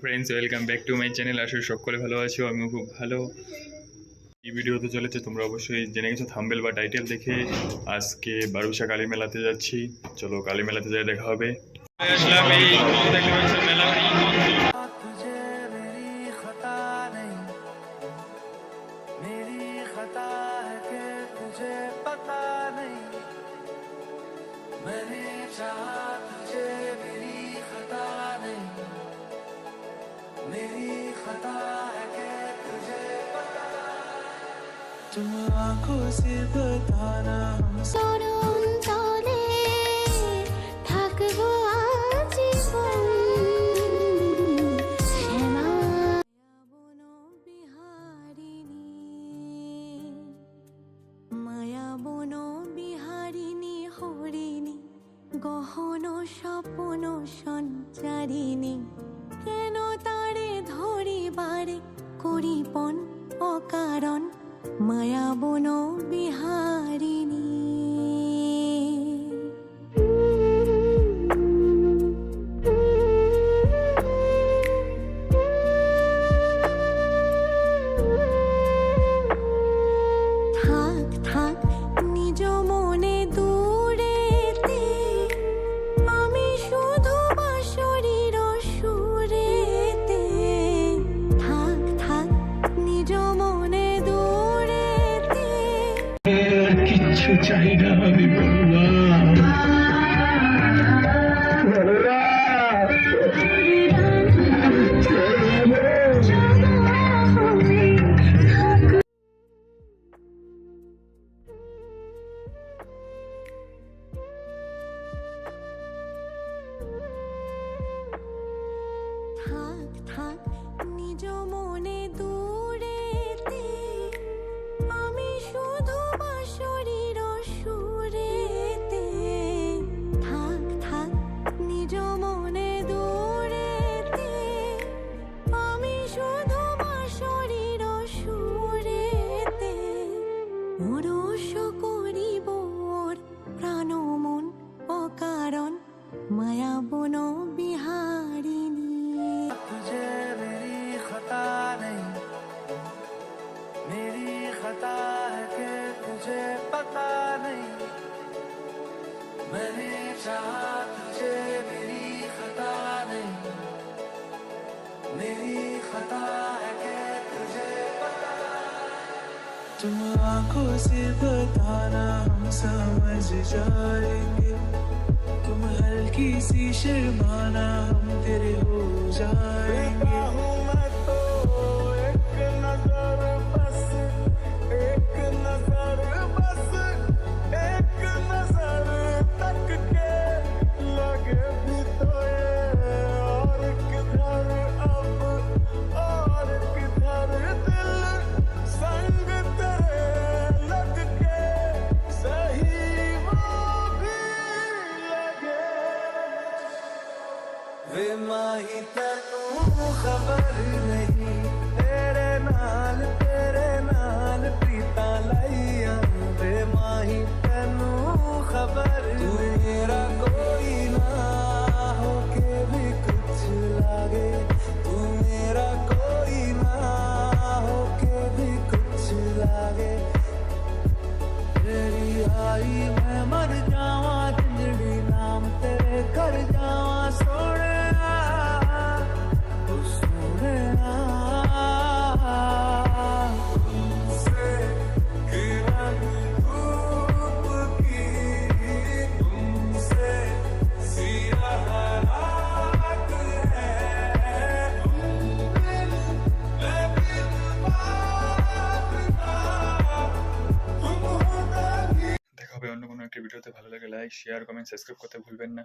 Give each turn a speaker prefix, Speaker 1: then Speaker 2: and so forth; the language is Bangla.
Speaker 1: Friends, welcome back to my channel. আসলে সকলে ভালো আছো, আমিও খুব ভালো। এই ভিডিও হতে চলেছে, তোমরা অবশ্যই জেনে গেছো থাম্বনেল বা টাইটেল দেখে। আজকে বারুসা কালী মেলাতে যাচ্ছি। চলো কালী মেলাতে যাই, দেখা হবে। আসলাম এই দেখতে পাচ্ছ মেলা।
Speaker 2: तुम आंखों से बताना हम
Speaker 3: চরণ তলে থাকবো আজীবন শ্যামা বন বিহারিণী, মায়া বন বিহারিণী হরিণী, গহন স্বপ্ন সঞ্চারিণী, কেন তারে ধরিবারে করিপন অকারণ মায়া বন বিহারিণী। থাক থাক নিজ মনে দূরেতে, আমি শুধু বাঁশরীর সুরেতে। থাক থাক নিজ মনে
Speaker 2: किच्छु चाही ना আমি
Speaker 3: থাক থাক নিজ মনে দূরেতে, আমি শুধু বাঁশরীর সুরেতে। থাক থাক নিজ মনে দূরেতে, আমি শুধু বাঁশরীর সুরেতে। ওরস করিব ওর প্রাণ মন অকারণ মায়া বন বিহারিণী।
Speaker 2: तुझे मेरी खता नहीं, मेरी खता है कि तुझे पता नहीं। मैंने चाहा तुझे, मेरी खता नहीं, मेरी खता है कि तुझे पता। तुम आंखों से बताना हम समझ जाएंगे, तुम हल्की सी शर्माना हम तेरे हो जाएंगे। मैं तो एक नजर बस, एक नजर बस, एक नजर तक के लगे भी तो ये और किधर अब, और किधर दिल संग तेरे लग के सही वो भी लगे। वे माही तेनू खबर नहीं, तेरे नाल प्रीता लाइया। वे माही तेनू खबर, तू मेरा कोई ना हो के भी कुछ लागे। तू मेरा कोई ना हो के भी कुछ लागे। तेरी आई मैं मर जावा, जिंदड़ी नाम तेरे कर जावा। सोने
Speaker 1: দেখা হবে অন্য কোনো একটা ভিডিওতে। ভালো লাগে লাইক, শেয়ার, কমেন্ট, সাবস্ক্রাইব করতে ভুলবেন না।